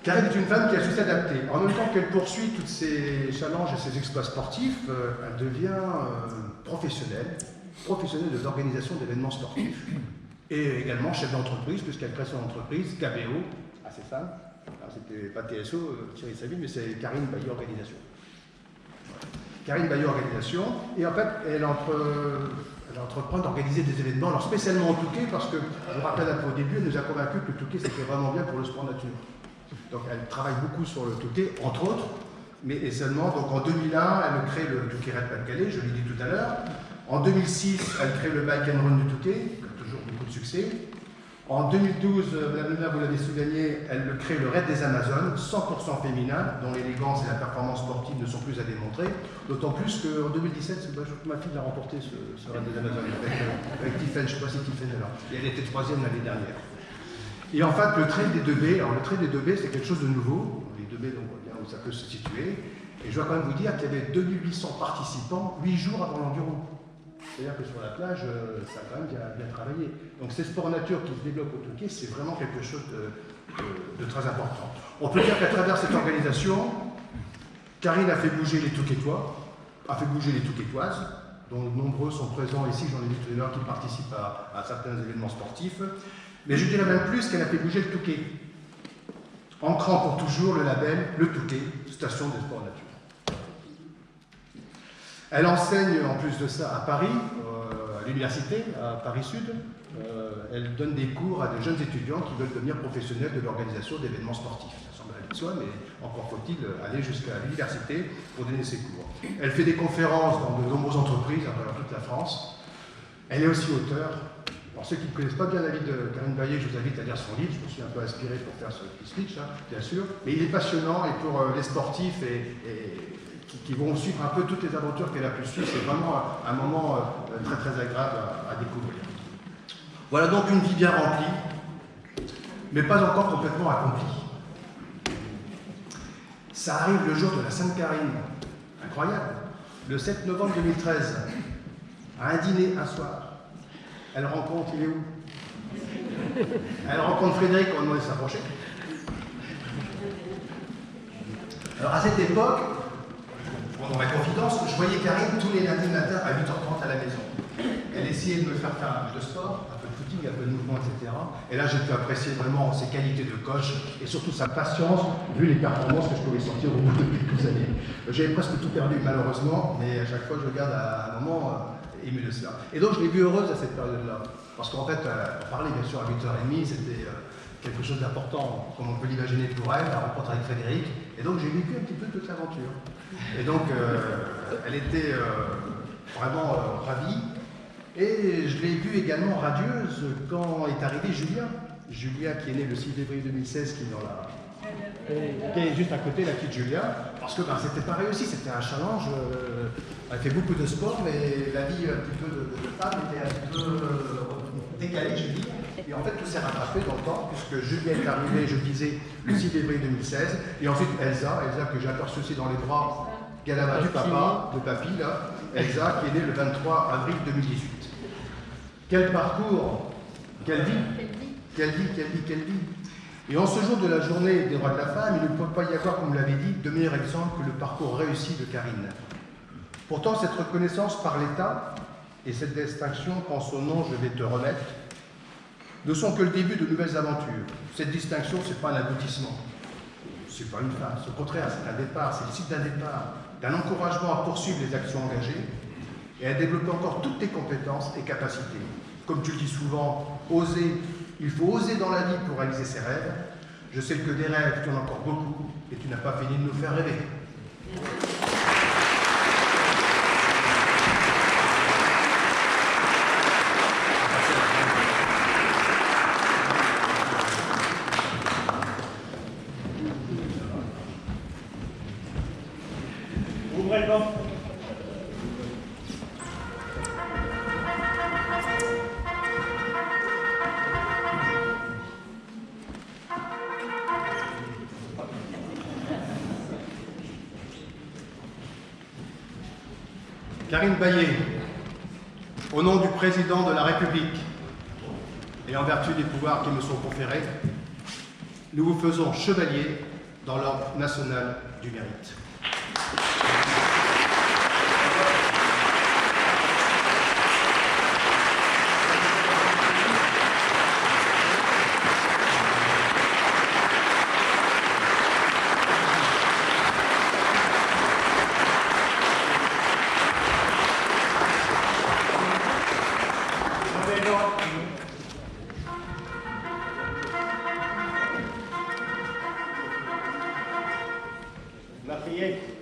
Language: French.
Karine est une femme qui a su s'adapter. En même temps qu'elle poursuit tous ses challenges et ses exploits sportifs, elle devient professionnelle de l'organisation d'événements sportifs. Et également chef d'entreprise, puisqu'elle crée son entreprise, KBO, assez simple. C'était pas TSO, Thierry Saville, mais c'est Karine Bayeux Organisation. Karine Bayeux Organisation, et en fait, elle entreprend d'organiser des événements, alors spécialement au Touquet, parce que, je vous rappelle un peu au début, elle nous a convaincus que le Touquet c'était vraiment bien pour le sport nature. Donc elle travaille beaucoup sur le Touquet, entre autres, mais et seulement, donc en 2001, elle crée le Touquet Red Pas-de-Calais, je l'ai dit tout à l'heure. En 2006, elle crée le Bike and Run du Touquet, qui a toujours beaucoup de succès. En 2012, Madame le maire, vous l'avez souligné, elle crée le Raid des Amazones, 100% féminin, dont l'élégance et la performance sportive ne sont plus à démontrer. D'autant plus qu'en 2017, je crois que ma fille a remporté ce Raid des Amazones avec Tiffen, je ne sais pas si Tiffen est là. Et elle était 3e l'année dernière. Et en fait, le trail des 2B, alors le trail des 2B, c'est quelque chose de nouveau. Les 2B, donc on voit bien où ça peut se situer. Et je dois quand même vous dire qu'il y avait 2800 participants 8 jours avant l'enduro. C'est-à-dire que sur la plage, ça a quand même bien travaillé. Donc ces sports nature qui se développent au Touquet, c'est vraiment quelque chose de très important. On peut dire qu'à travers cette organisation, Karine a fait bouger les Touquetois, a fait bouger les Touquetoises, dont nombreux sont présents ici, j'en ai vu tout à l'heure, qui participent à certains événements sportifs. Mais je dirais même plus qu'elle a fait bouger le Touquet, ancrant pour toujours le label Le Touquet, station des sports nature. Elle enseigne en plus de ça à Paris, à l'université, à Paris Sud. Elle donne des cours à des jeunes étudiants qui veulent devenir professionnels de l'organisation d'événements sportifs. Ça semble aller de soi, mais encore faut-il aller jusqu'à l'université pour donner ses cours. Elle fait des conférences dans de nombreuses entreprises à travers toute la France. Elle est aussi auteure. Alors ceux qui ne connaissent pas bien la vie de Karine Bayeux, je vous invite à lire son livre. Je me suis un peu inspiré pour faire ce petit speech, hein, bien sûr. Mais il est passionnant et pour les sportifs qui vont suivre un peu toutes les aventures qu'elle a pu suivre, c'est vraiment un moment très très agréable à découvrir. Voilà donc une vie bien remplie, mais pas encore complètement accomplie. Ça arrive le jour de la Sainte Carine, incroyable, le 7 novembre 2013, à un dîner, un soir. Elle rencontre, il est où? Elle rencontre Frédéric, on demande de s'approcher. Alors à cette époque, dans ma confidence, je voyais Karine tous les lundis matin à 8h30 à la maison. Elle essayait de me faire faire un peu de sport, un peu de footing, un peu de mouvement, etc. Et là, j'ai pu apprécier vraiment ses qualités de coach et surtout sa patience, vu les performances que je pouvais sortir au bout de quelques années. J'avais presque tout perdu, malheureusement, mais à chaque fois, je regarde à un moment ému de cela. Et donc, je l'ai vue heureuse à cette période-là. Parce qu'en fait, on parlait bien sûr à 8h30, c'était quelque chose d'important, comme on peut l'imaginer pour elle, la rencontre avec Frédéric. Et donc, j'ai vécu un petit peu toute l'aventure. Et donc, elle était vraiment ravie. Et je l'ai vue également radieuse quand est arrivé Julien. Julien qui est né le 6 février 2016, qui est dans la... qui est juste à côté, la fille de Julien. Parce que c'était pareil aussi, c'était un challenge. Elle fait beaucoup de sport, mais la vie un petit peu de femme était un petit peu décalée, je dis. Et en fait, tout s'est rattrapé dans le temps, puisque Julien est arrivé, je disais, le 6 février 2016. Et ensuite, Elsa que j'ai aperçue aussi dans les bras, Galava du papa, de papy, là. Elsa, qui est née le 23 avril 2018. Quel parcours, quelle vie, quelle vie, quelle vie, quelle vie. Et en ce jour de la journée des droits de la femme, il ne peut pas y avoir, comme vous l'avez dit, de meilleur exemple que le parcours réussi de Karine. Pourtant, cette reconnaissance par l'État et cette distinction qu'en son nom je vais te remettre ne sont que le début de nouvelles aventures. Cette distinction, ce n'est pas un aboutissement, ce n'est pas une fin, au contraire, c'est un départ, c'est le site d'un départ, d'un encouragement à poursuivre les actions engagées et à développer encore toutes tes compétences et capacités. Comme tu le dis souvent, oser, il faut oser dans la vie pour réaliser ses rêves. Je sais que des rêves, tu en as encore beaucoup et tu n'as pas fini de nous faire rêver. Ouvrez le banc. Karine Bayeux, au nom du président de la République et en vertu des pouvoirs qui me sont conférés, nous vous faisons chevalier dans l'ordre national du mérite. Marseillais.